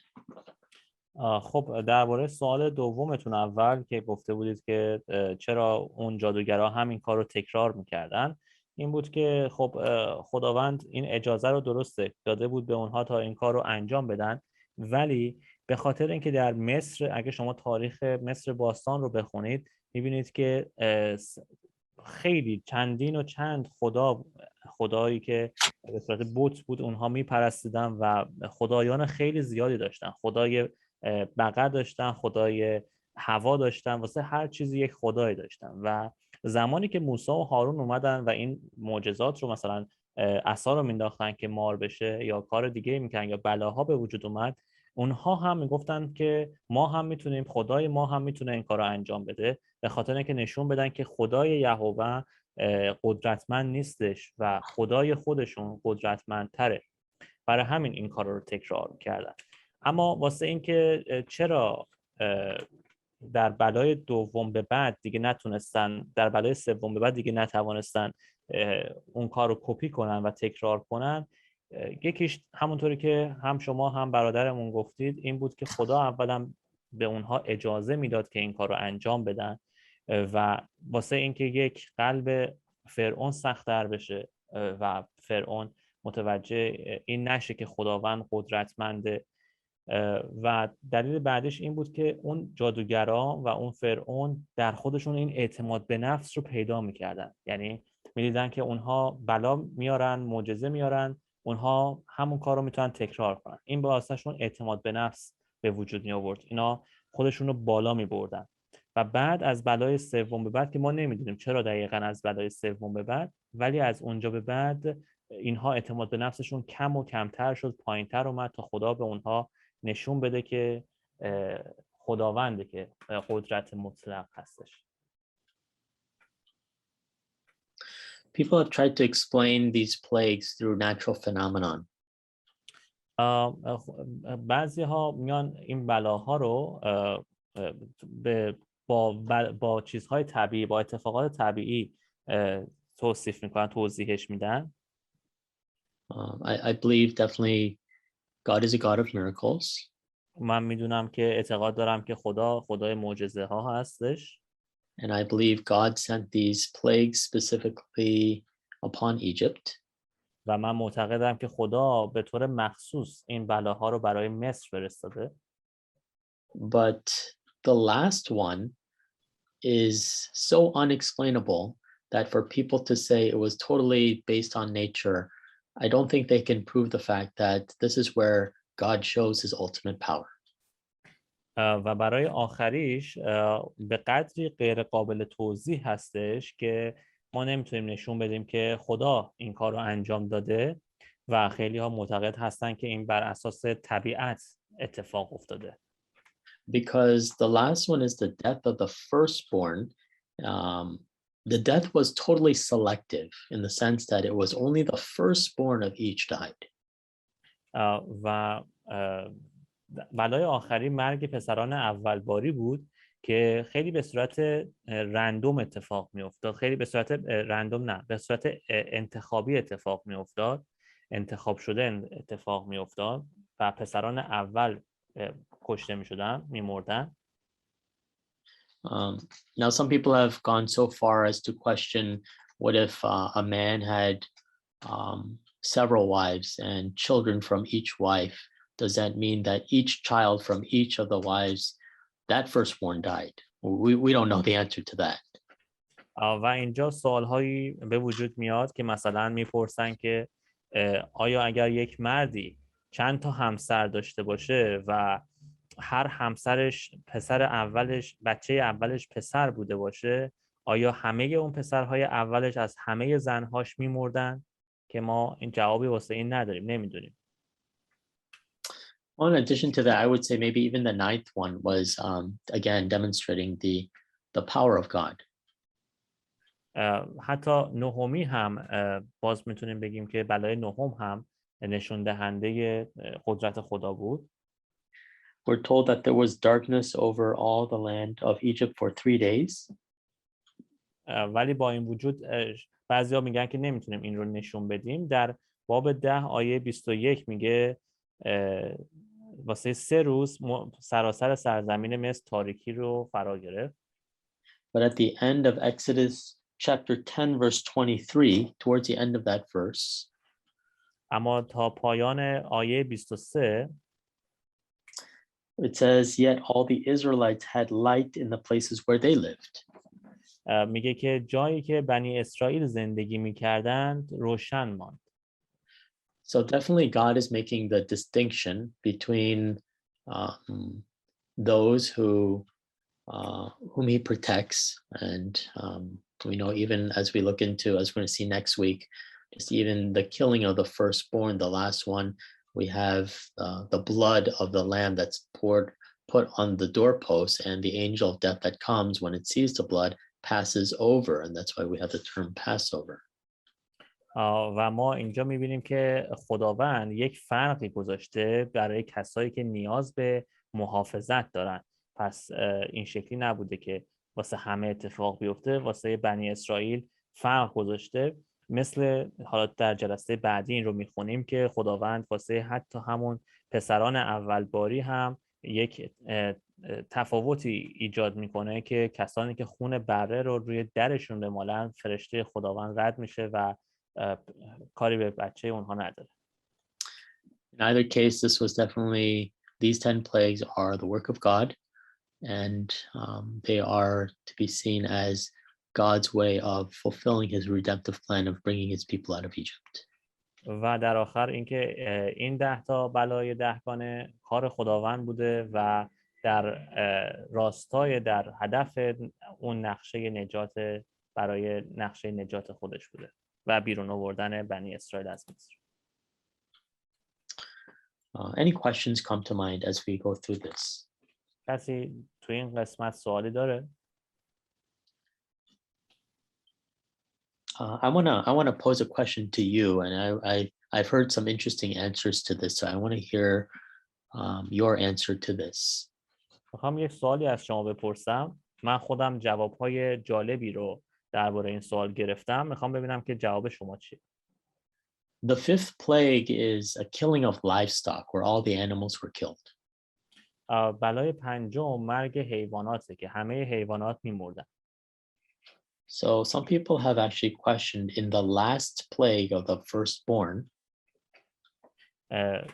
خب درباره سوال دومتون اول که گفته بودید که چرا اون جادوگرها همین کار رو تکرار میکردن، این بود که خب خداوند این اجازه رو درسته داده بود به اونها تا این کار رو انجام بدن، ولی به خاطر اینکه در مصر، اگه شما تاریخ مصر باستان رو بخونید میبینید که خیلی چندین و چند خدایی که به صورت بت بود اونها میپرستیدن و خدایان خیلی زیادی داشتن. خدای بقر داشتن، خدای هوا داشتن، واسه هر چیزی یک خدای داشتن. و زمانی که موسی و هارون اومدن و این معجزات رو، مثلا عصا رو مینداختن که مار بشه یا کار دیگه میکنن یا بلاها به وجود اومد، اونها هم میگفتن که ما هم میتونیم، خدای ما هم میتونه این کار رو انجام بده، به خاطر اینکه نشون بدن که خدای یهوه قدرتمند نیستش و خدای خودشون قدرتمندتره. برای همین این کار رو تکرار کردن. اما واسه اینکه چرا در بلای دوم به بعد دیگه نتونستن، در بلای سوم به بعد دیگه نتوانستن اون کار رو کپی کنن و تکرار کنن، یکیش همونطوری که هم شما هم برادرمون گفتید این بود که خدا اولا به اونها اجازه میداد که این کار رو انجام بدن و واسه اینکه یک قلب فرعون سخت‌تر بشه و فرعون متوجه این نشه که خداوند قدرتمنده. و دلیل بعدش این بود که اون جادوگرا و اون فرعون در خودشون این اعتماد به نفس رو پیدا میکردن. یعنی میدیدن که اونها بلا میارن، معجزه میارن، اونها همون کار رو میتونن تکرار کنن. این باعثشون اعتماد به نفس به وجود می آورد. اینا خودشون رو بالا می بردن. و بعد از بلای سوم به بعد که ما نمیدونیم چرا دقیقاً از بلای سوم به بعد، ولی از اونجا به بعد اینها اعتماد به نفسشون کم و کمتر شد، پایینتر اومد تا خدا به اونها نشون بده که خداونده که قدرت مطلق هستش. People have tried to explain these plagues through natural phenomenon. بعضی ها میان این بلاها رو با چیزهای طبیعی، با اتفاقات طبیعی توصیف میکنن، توضیحش میدن. I believe definitely God is a God of miracles. من میدونم که اعتقاد دارم که خدای معجزه ها هستش. And I believe God sent these plagues specifically upon Egypt. و من معتقدم که خدا به طور مخصوص این بلاها رو برای مصر فرستاده. But the last one is so unexplainable that for people to say it was totally based on nature, I don't think they can prove the fact that this is where God shows his ultimate power. و برای آخریش به قدری غیر قابل توضیح هستش که ما نمیتونیم نشون بدیم که خدا این کار رو انجام داده و خیلی ها معتقد هستن که این بر اساس طبیعت اتفاق افتاده. Because the last one is the death of the firstborn. The death was totally selective in the sense that it was only the firstborn of each died. و بلای آخری مرگ پسران اولباری بود که خیلی به صورت رندوم اتفاق می افتاد. خیلی به صورت رندوم نه، به صورت انتخابی اتفاق می افتاد. انتخاب شده اتفاق می افتاد و پسران اول کشته می شدن، می مردن. Now some people have gone so far as to question what if a man had several wives and children from each wife. Does that mean that each child from each of the wives, that firstborn died? We don't know the answer to that. و اینجا سوالهایی به وجود میاد که مثلا میپرسن که آیا اگر یک مردی چند تا همسر داشته باشه و هر همسرش پسر اولش، بچه اولش پسر بوده باشه، آیا همه اون پسرهای اولش از همه زنهاش میمردن؟ که ما این جوابی واسه این نداریم، نمیدونیم. Well, in addition to that, I would say maybe even the ninth one was, again, demonstrating the power of God. حتی نهمی هم باز میتونیم بگیم که بلای نهم هم نشون دهنده قدرت خدا بود. We're told that there was darkness over all the land of Egypt for 3 days. ولی با این وجود بعضیا میگن که نمیتونیم این رو نشون بدیم. در باب 10 آیه 21 میگه واسه 3 روز سراسر سرزمین مصر تاریکی رو فرا گرفت. But at the end of Exodus chapter 10 verse 23, towards the end of that verse, اما تا پایان آیه 23 it says, yet all the Israelites had light in the places where they lived. میگه که جایی که بنی اسرائیل زندگی میکردند روشن ماند. So definitely God is making the distinction between those whom he protects, and we know even as we look into, as we're going to see next week, just even the killing of the firstborn, the last one, we have the blood of the lamb that's put on the doorpost, and the angel of death that comes when it sees the blood passes over, and that's why we have the term Passover. و ما اینجا میبینیم که خداوند یک فرقی گذاشته برای کسایی که نیاز به محافظت دارن. پس این شکلی نبوده که واسه همه اتفاق بیفته، واسه بنی اسرائیل فرق گذاشته. مثل حالا در جلسه بعدی این رو میخونیم که خداوند واسه حتی همون پسران اولباری هم یک تفاوتی ایجاد میکنه که کسانی که خون بره رو روی درشون بمالن، فرشته خداوند رد میشه و کاری به بچه اونها نداره. In either case, this was definitely, these 10 plagues are the work of God, and they are to be seen as God's way of fulfilling his redemptive plan of bringing his people out of Egypt. و در آخر اینکه این 10 تا بلای دهگانه کار خداوند بوده و در راستای در هدف اون نقشه نجات، برای نقشه نجات خودش بوده و بیرون آوردن بنی اسرائیل از مصر. Any questions come to mind as we go through this? کسی توی این قسمت سوالی داره؟ I wanna pose a question to you, and I've heard some interesting answers to this, so I want to hear your answer to this. میخوام یک سوالی از شما بپرسم. من خودم جوابهای جالبی رو درباره این سوال گرفتم. میخوام ببینم که جواب شما چیه. The fifth plague is a killing of livestock where all the animals were killed. بلای پنجم مرگ حیواناته که همه حیوانات میمردن. So some people have actually questioned in the last plague of the firstborn.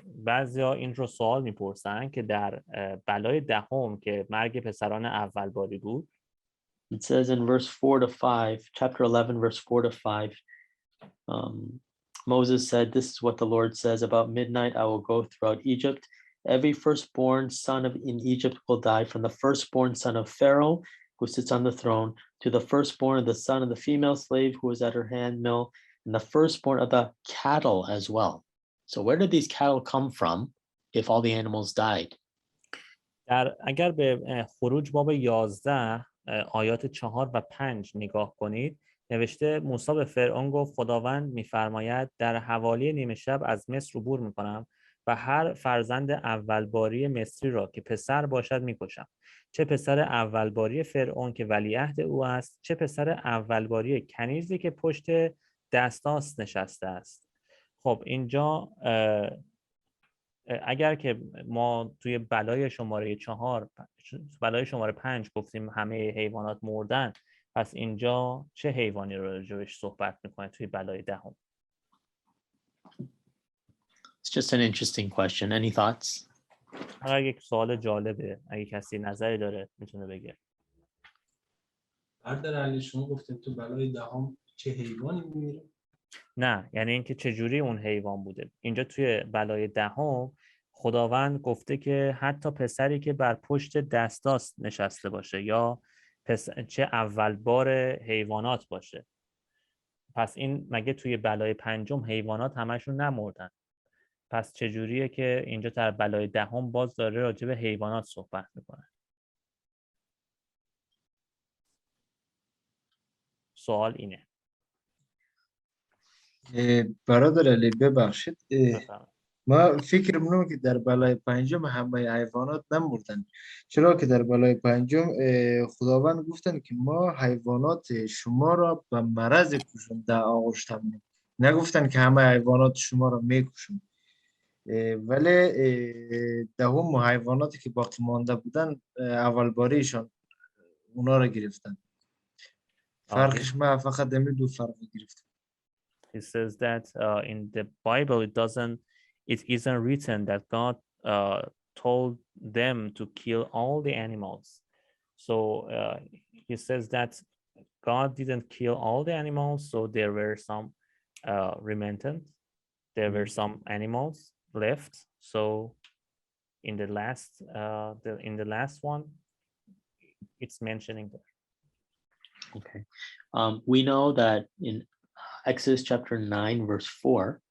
بعضیا این رو سوال میپرسن که در بلای دهم که مرگ پسران اولباری بود. It says in verse 4 to 5, chapter 11, verse 4 to 5, Moses said, "This is what the Lord says, about midnight I will go throughout Egypt. Every firstborn son in Egypt will die, from the firstborn son of Pharaoh, who sits on the throne, to the firstborn of the son of the female slave who is at her handmill, and the firstborn of the cattle as well." So where did these cattle come from if all the animals died? اگر به خروج باب 11 آیات 4 و 5 نگاه کنید، نوشته موسی به فرعون گفت خداوند می‌فرماید در حوالی نیمه شب از مصر عبور می‌کنم و هر فرزند اولباری مصری را که پسر باشد می‌کشم، چه پسر اولباری فرعون که ولیعهد او است، چه پسر اولباری کنیزی که پشت دستاست نشسته است. خب اینجا اگر که ما توی بلای شماره 4 بلای شماره 5 گفتیم همه حیوانات مردن، پس اینجا چه حیوانی رو راجبش صحبت میکنه توی بلای دهم؟ It's just an interesting question. Any thoughts? اگر یک سوال جالبه، اگه کسی نظری داره میتونه بگه. برادر علی شما گفتید تو بلای دهم چه حیوانی میمیره؟ نه، یعنی اینکه چجوری اون حیوان بوده. اینجا توی بلای دهم خداوند گفته که حتی پسری که بر پشت دستاست نشسته باشه یا چه اول بار حیوانات باشه. پس این مگه توی بلای پنجم حیوانات همشون نمردن؟ پس چجوریه که اینجا در بلای دهم باز داره راجع به حیوانات صحبت میکنه؟ سوال اینه. برادر علی ببخشید، ما فکر می‌کنم که در بلای پنجم همه حیوانات نمردن، چرا که در بلای پنجم خداوند گفتن که ما حیوانات شما را به مرض کشیم در آغوش تمام، نگفتن که همه حیوانات شما را میکشیم. ولی دهم حیواناتی که باقی مانده بودن اول باریشان اونا را گرفتن. فرقش ما فقط دمی دو فرق گرفتم. He says that in the Bible it isn't written that God told them to kill all the animals. So he says that God didn't kill all the animals, so there were some remnant. There were some animals left. So in the last one, it's mentioning there. Okay. We know that in Exodus chapter 9 verse 4,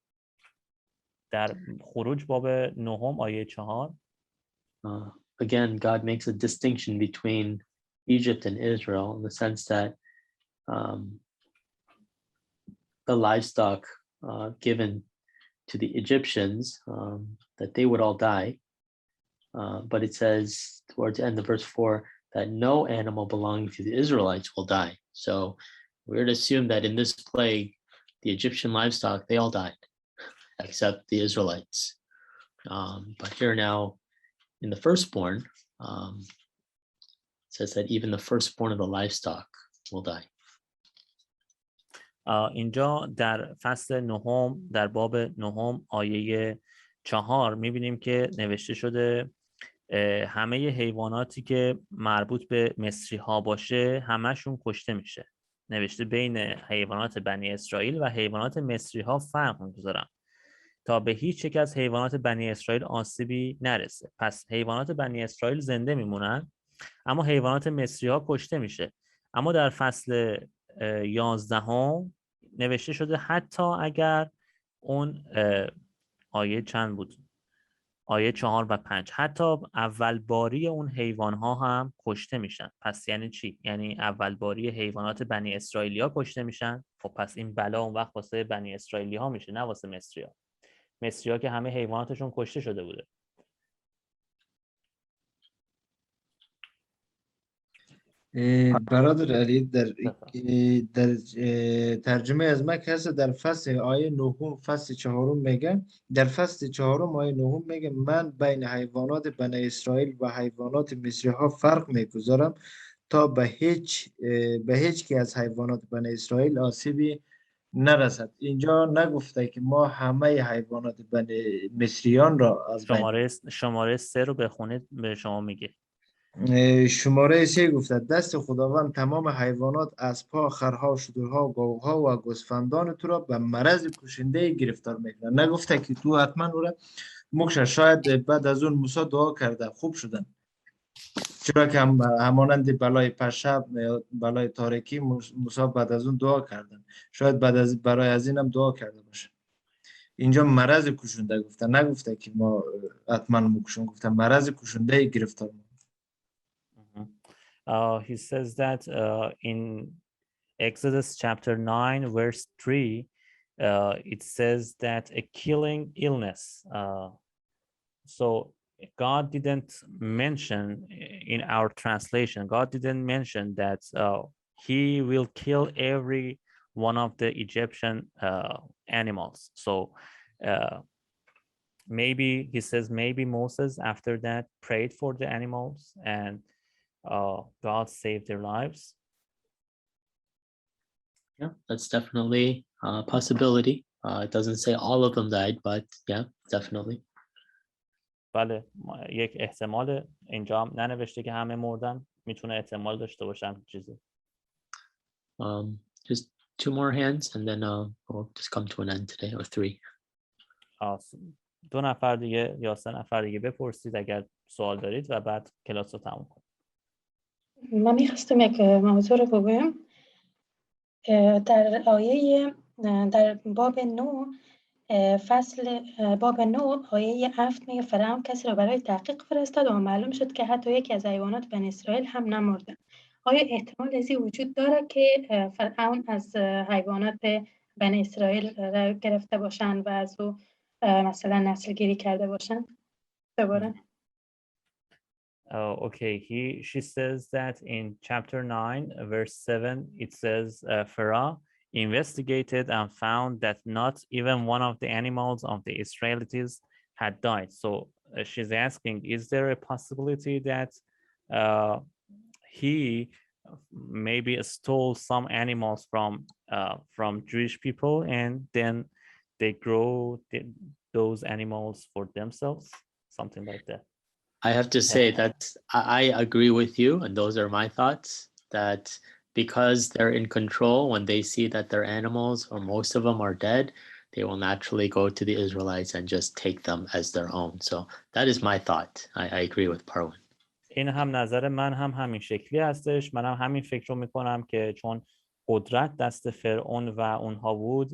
در خروج باب 9 آیه 4 again God makes a distinction between Egypt and Israel in the sense that the livestock given to the Egyptians, that they would all die, but it says towards the end of verse 4 that no animal belonging to the Israelites will die. So we're to assume that in this plague, the Egyptian livestock, they all died, except the Israelites. But here now, in the firstborn, it says that even the firstborn of the livestock will die. اینجا در فصل 9 در باب 9 آیه 4 میبینیم که نوشته شده همه حیواناتی که مربوط به مصری ها باشه همشون کشته میشه. نوشته بین حیوانات بنی اسرائیل و حیوانات مصری ها فرق میگذارم تا به هیچ یک از حیوانات بنی اسرائیل آسیبی نرسه. پس حیوانات بنی اسرائیل زنده میمونن اما حیوانات مصری ها کشته میشه. اما در فصل 11 نوشته شده حتی اگر اون آیه چند بود؟ آیه 4 و 5 حتی اول باری اون حیوان ها هم کشته میشن. پس یعنی چی؟ یعنی اول باری حیوانات بنی اسرائیلی ها کشته میشن. خب پس این بلا اون وقت واسه بنی اسرائیلی ها میشه، نه واسه مصری ها. مصری ها که همه حیواناتشون کشته شده بوده. برادر علی در ترجمه از مک هست در فصل آیه 9 فصل 4 میگه، در فصل 4 آیه 9 میگه من بین حیوانات بنی اسرائیل و حیوانات مصری ها فرق میگذارم تا به هیچ کی از حیوانات بنی اسرائیل آسیبی نرسد. اینجا نگفته که ما همه حیوانات بنی مصریان را از بین شماره 3 رو بخونید به شما میگه. شماره 3 گفته دست خداوند تمام حیوانات، اسبها، خرها، شترها، گاوها و گوسفندان تو را به مرض کشنده گرفتار میکنند. نگفته که تو حتما او را مکشه. شاید بعد از اون موسی دعا کرده خوب شدن، چرا که همانند بلای پشب بلای تاریکی موسی بعد از اون دعا کردن. شاید بعد از برای از این هم دعا کرده باشه. اینجا مرض کشنده گفته، نگفته که ما حتما مکشون، گفته مرض کشنده گرفتار. He says that in Exodus chapter 9 verse 3 it says that a killing illness. So God didn't mention in our translation, God didn't mention that he will kill every one of the Egyptian animals. So maybe he says maybe Moses after that prayed for the animals and God saved their lives. Yeah, that's definitely a possibility. It doesn't say all of them died, but yeah, definitely. بله، یک احتمال اینجا هم ننوشته که همه مردن، میتونه احتمال داشته باشن چیزی. Just 2 more hands and then we'll just come to an end today, or 3. 2 نفر دیگه یا 3 نفر دیگه بپرسید اگر سوال دارید و بعد کلاس رو تموم کنید. من میخواستم یک موضوع رو بگویم. در باب 9 باب 9 آیه 7 میگه فرعون کسی رو برای تحقیق فرستاد و معلوم شد که حتی یکی از حیوانات بنی اسرائیل هم نمردن. آیا احتمال ازی وجود داره که فرعون از حیوانات بنی اسرائیل را گرفته باشن و از او مثلا نسل گیری کرده باشن؟ دوباره Okay, she says that in chapter 9 verse 7 it says Pharaoh investigated and found that not even one of the animals of the Israelites had died. So she's asking, is there a possibility that he maybe stole some animals from Jewish people and then they grow those animals for themselves, something like that? I have to say that I agree with you, and those are my thoughts, that because they're in control, when they see that their animals, or most of them, are dead, they will naturally go to the Israelites and just take them as their own. So that is my thought. I agree with Parwin. این هم نظر من هم همین شکلی هستش. من هم همین فکر رو میکنم که چون قدرت دست فرعون و اونها بود،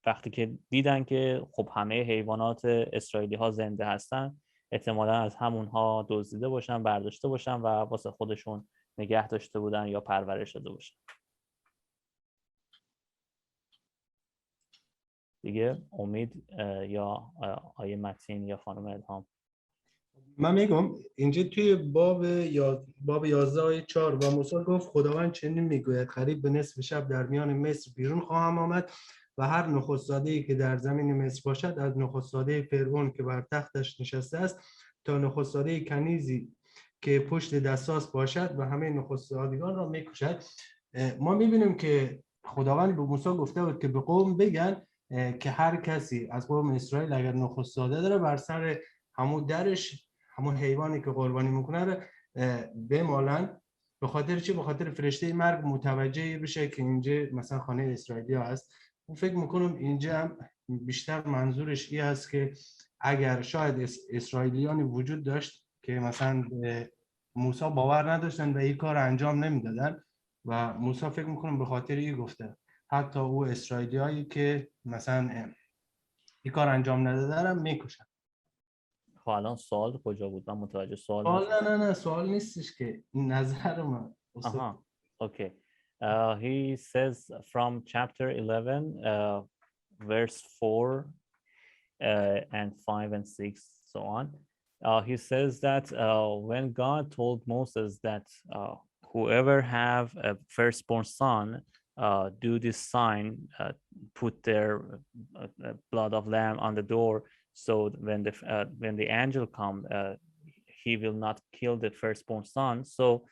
وقتی که دیدن که خب همه حیوانات اسرائیلی ها زنده هستن، احتمالا از همونها دزدیده باشن، برداشته باشن و واسه خودشون نگه داشته بودن یا پرورش داده باشن. دیگه امید یا آیه متین یا خانم الهام. من میگم اینجا توی باب 11 آیه 4 و موسی گفت خداوند چنین میگوید قریب به نصف شب در میان مصر بیرون خواهم آمد و هر نخست‌زاده‌ای که در زمین مصر باشد، از نخست‌زاده فرعون که بر تختش نشسته است تا نخست‌زاده کنیزی که پشت دستاس باشد و همه نخست‌زادگان را میکشد. ما میبینیم که خداوند به موسی گفته بود که به قوم بگن که هر کسی از قوم اسرائیل اگر نخست‌زاده داره بر سر همون درش همون حیوانی که قربانی میکنه رو بمالن. به خاطر چی؟ به خاطر فرشته مرگ متوجه بشه که اینجا مثلا خانه اسرائیلی ها هست. من فکر میکنم اینجا هم بیشتر منظورش این است که اگر شاید اسرائیلیانی وجود داشت که مثلا موسی باور نداشتن و این کار انجام نمیدادن و موسی فکر میکنم به خاطر این گفته حتی او اسرائیلیایی که مثلا این کار انجام ندادن هم میکشن. خب الان سوال کجا بود؟ من متوجه سوال سوال نه سوال نیستش که این نظر من. Aha, okay. He says from chapter 11, verse 4 and 5 and 6, so on. He says that when God told Moses that whoever have a firstborn son, do this sign, put their blood of lamb on the door, so when the angel come, he will not kill the firstborn son. So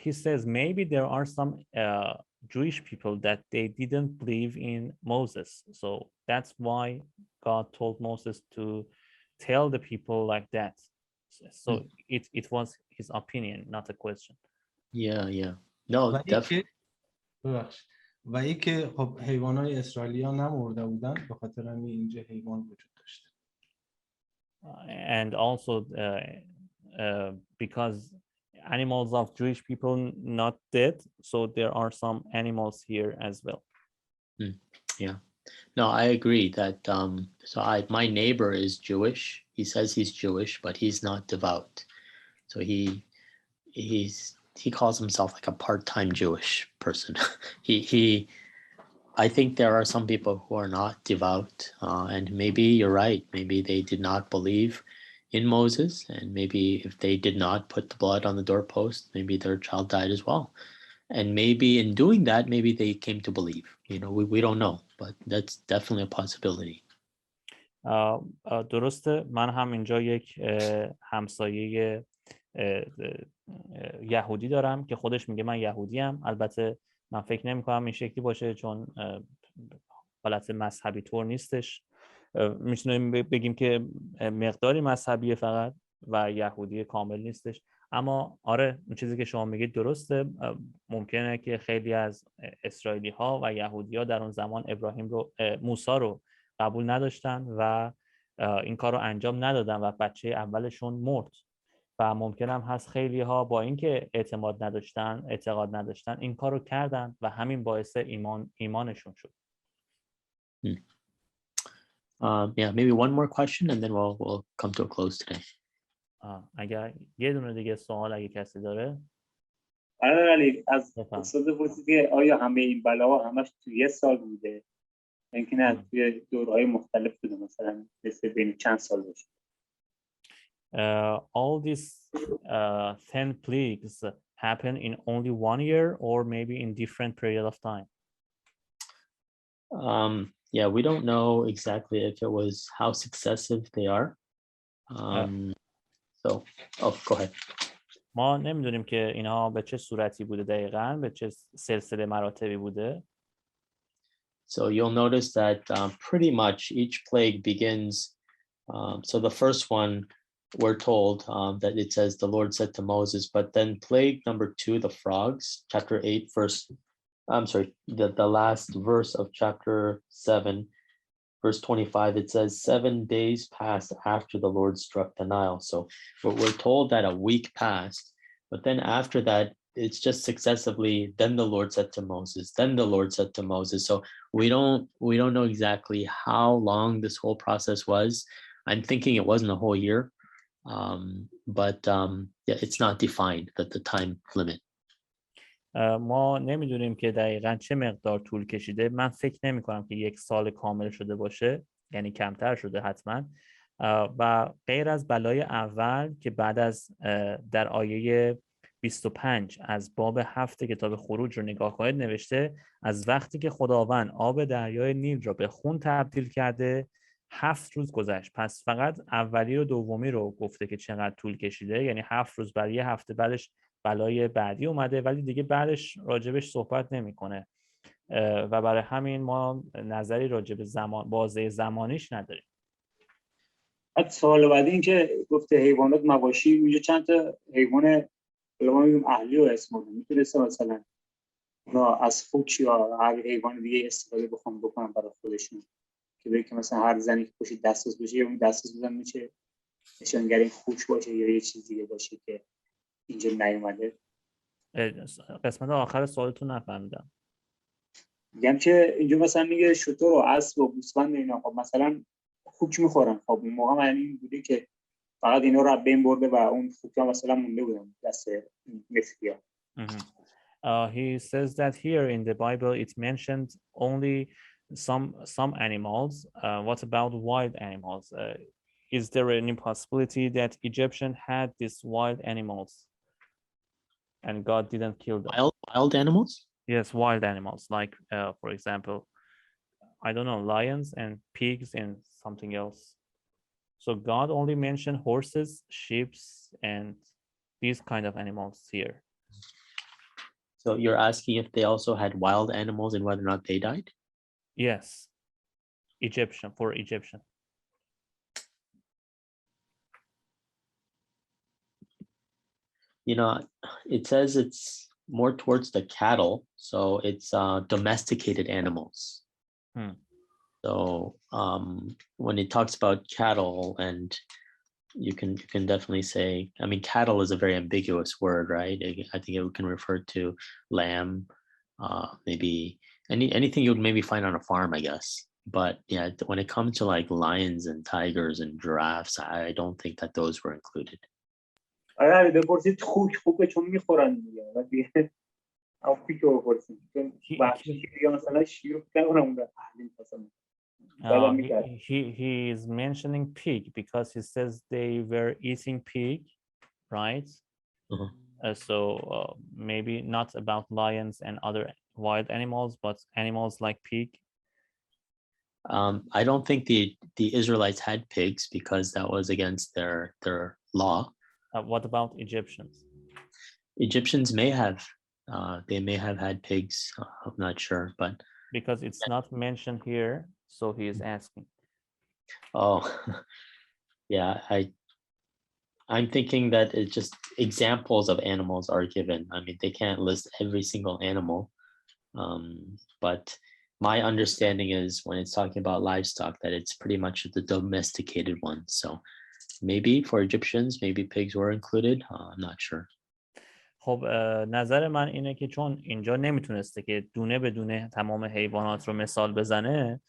he says maybe there are some Jewish people that they didn't believe in Moses. So that's why God told Moses to tell the people like that. So it was his opinion, not a question. Yeah. No, definitely. و ای که خب حیوانات اسرائیلی ها نمرده بودن به خاطر همین اینجا حیوان وجود داشته. And also because animals of Jewish people not dead, so there are some animals here as well. Yeah. No, I agree that my neighbor is Jewish. He says he's Jewish, but he's not devout. So he calls himself like a part-time Jewish person. I think there are some people who are not devout, and maybe you're right. Maybe they did not believe in Moses, and maybe if they did not put the blood on the doorpost, maybe their child died as well. And maybe in doing that, maybe they came to believe. We don't know, but that's definitely a possibility. درسته. من هم اینجا یک همسایه یهودی دارم که خودش میگه من یهودیم. البته من فکر نمی کنم این شکلی باشه، چون حالت مذهبی طور نیستش. میتونیم بگیم که مقداری مذهبی فقط و یهودی کامل نیستش. اما آره، اون چیزی که شما میگید درسته. ممکنه که خیلی از اسرائیلی ها و یهودی ها در اون زمان موسی رو قبول نداشتن و این کار رو انجام ندادن و بچه اولشون مرد. و ممکن هم هست خیلی ها با اینکه اعتقاد نداشتن این کار رو کردن و همین باعث ایمانشون شد. Yeah, maybe one more question and then we'll come to a close today. اگر یه دونه دیگه سوال اگه کسی داره. علی از استاد پرسید که آیا همه این بلاها همش توی یه سال بوده؟ اینکه نه توی دورهای مختلف بوده، مثلا بین چند سال باشه؟ All these 10 plagues happen in only 1 year or maybe in different period of time? Yeah, we don't know exactly if it was how successive they are. So, go ahead. ما نمیدونیم که اینها به چه صورتی بوده دقیقاً، به چه سلسله مراتبی بوده. So you'll notice that pretty much each plague begins. So the first one, we're told that it says the Lord said to Moses, but then plague number 2, the frogs, chapter 8, the last verse of chapter 7, verse 25, it says 7 days passed after the Lord struck the Nile. So we're told that a week passed, but then after that, it's just successively, then the Lord said to Moses, then the Lord said to Moses. So we don't know exactly how long this whole process was. I'm thinking it wasn't a whole year, but yeah, it's not defined that the time limit. ما نمیدونیم که دقیقاً چه مقدار طول کشیده. من فکر نمی کنم که 1 سال کامل شده باشه، یعنی کمتر شده حتما. و غیر از بلای اول که بعد از در آیه 25 از باب 7 کتاب خروج رو نگاه کنید نوشته از وقتی که خداوند آب دریای نیل را به خون تبدیل کرده 7 روز گذشت. پس فقط اولی و دومی رو گفته که چقدر طول کشیده، یعنی 7 روز برای یه هفته بعدش بلای بعدی اومده، ولی دیگه بعدش راجبش صحبت نمیکنه و برای همین ما نظری راجب بازه زمانیش نداریم. بعد سوال بعدی این که گفته حیوانات مواشی، اونجا چند تا حیوان اهلی و اسم میتونسته مثلا اونا از خوک یا هر حیوان دیگه استفاده بکنن برای خودشون، که بگه که مثلا هر زنی که پشت دسترس باشه یا اون دسترس بزن میشه نشانگر این خوک باشه یا یه چیز دیگه باشه که اینجا نیومده. قسمت آخر سوالتون نفهمیدم. میگم که اینجا مثلا میگه شتر و اسب و گوسفند اینا، خب مثلا خوک میخورن، خب اون موقع معنی این بوده که فقط اینا رو بین برده و اون خوکا مثلا مونده بودن دست مصریا. He says that here in the Bible it mentioned only some animals. What about wild animals? Is there any possibility that Egyptian had these wild animals and God didn't kill them? Wild animals? Yes, wild animals, like for example, I don't know, lions and pigs and something else. So God only mentioned horses, sheep, and these kind of animals here. So you're asking if they also had wild animals and whether or not they died? Yes, for Egyptian. You know, it says it's more towards the cattle, so it's domesticated animals. So when it talks about cattle, and you can definitely say, I mean, cattle is a very ambiguous word, right? I think it can refer to lamb, maybe anything you would maybe find on a farm, I guess. But yeah, when it comes to like lions and tigers and giraffes, I don't think that those were included. آره بپرسید خوک چون میخورن دیگه ولی خوک رو بپرسید چون وحشی یا مثلا شیر رو کنم اونم تحلیل پسند. He is mentioning pig because he says they were eating pig, right? So maybe not about lions and other wild animals, but animals like pig. I don't think the Israelites had pigs because that was against their law. What about Egyptians? Egyptians may have they may have had pigs. I'm not sure, but because it's not mentioned here, so he is asking. Oh, yeah. I'm thinking that it's just examples of animals are given. I mean, they can't list every single animal, but my understanding is when it's talking about livestock that it's pretty much the domesticated ones. So maybe for Egyptians, maybe pigs were included. I'm not sure. خب نظر من اینه که چون اینجا نمیتونسته که دونه به دونه تمام حیوانات رو مثال بزنه،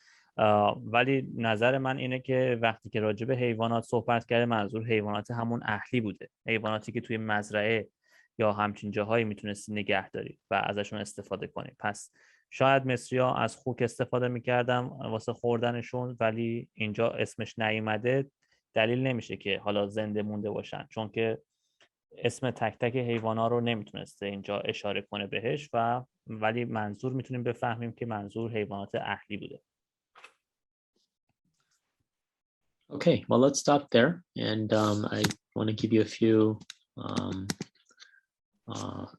ولی نظر من اینه که وقتی که راجع به حیوانات صحبت کرده منظور حیوانات همون اهلی بوده، حیواناتی که توی مزرعه یا همچین جاهایی میتونستی نگه داری و ازشون استفاده کنی. پس شاید مصری‌ها از خوک استفاده میکردن واسه خوردنشون، ولی اینجا اسمش نیومده، دلیل نمیشه که حالا زنده مونده باشن، چون که اسم تک تک حیوانات رو نمیتونسته اینجا اشاره کنه بهش، ولی منظور میتونیم بفهمیم که منظور حیوانات اهلی بوده. Okay, well, let's stop there. And I want to give you a few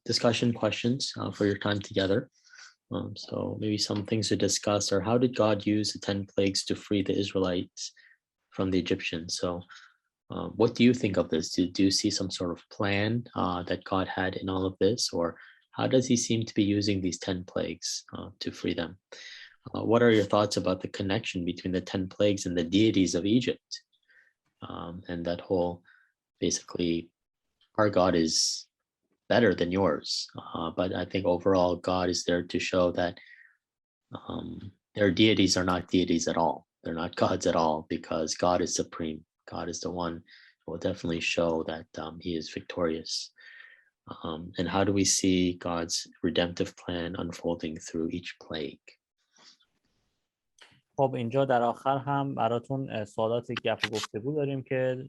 discussion questions for your time together. So maybe some things to discuss are how did God use the 10 plagues to free the Israelites from the Egyptians? So what do you think of this? Do you see some sort of plan that God had in all of this? Or how does he seem to be using these 10 plagues to free them? What are your thoughts about the connection between the 10 plagues and the deities of Egypt? And that whole, basically, our God is better than yours. But I think overall, God is there to show that their deities are not deities at all. They're not gods at all, because God is supreme. God is the one who will definitely show that he is victorious. And how do we see God's redemptive plan unfolding through each plague? خب اینجا در آخر هم براتون سوالات گپ و گفتگو داریم که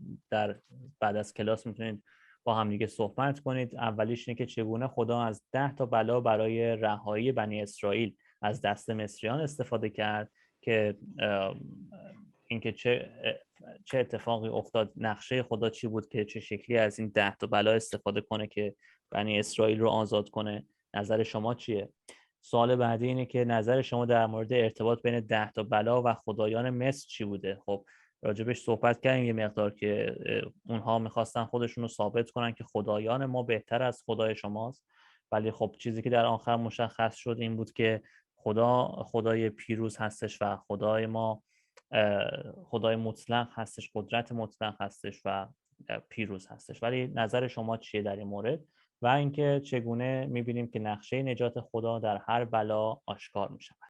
بعد از کلاس میتونید با هم دیگه صحبت کنید. اولیش اینه که چگونه خدا از 10 تا بلا برای رهایی بنی اسرائیل از دست مصریان استفاده کرد، که اینکه چه اتفاقی افتاد، نقشه خدا چی بود که چه شکلی از این 10 تا بلا استفاده کنه که بنی اسرائیل رو آزاد کنه. نظر شما چیه؟ سوال بعدی اینه که نظر شما در مورد ارتباط بین 10 تا بلا و خدایان مصر چی بوده؟ خب راجبش صحبت کردیم یه مقدار که اونها میخواستن خودشون رو ثابت کنن که خدایان ما بهتر از خدای شماست، ولی خب چیزی که در آخر مشخص شد این بود که خدای پیروز هستش و خدای ما خدای مطلق هستش، قدرت مطلق هستش و پیروز هستش. ولی نظر شما چیه در این مورد؟ و اینکه چگونه می‌بینیم که نقشه نجات خدا در هر بلا آشکار می‌شود.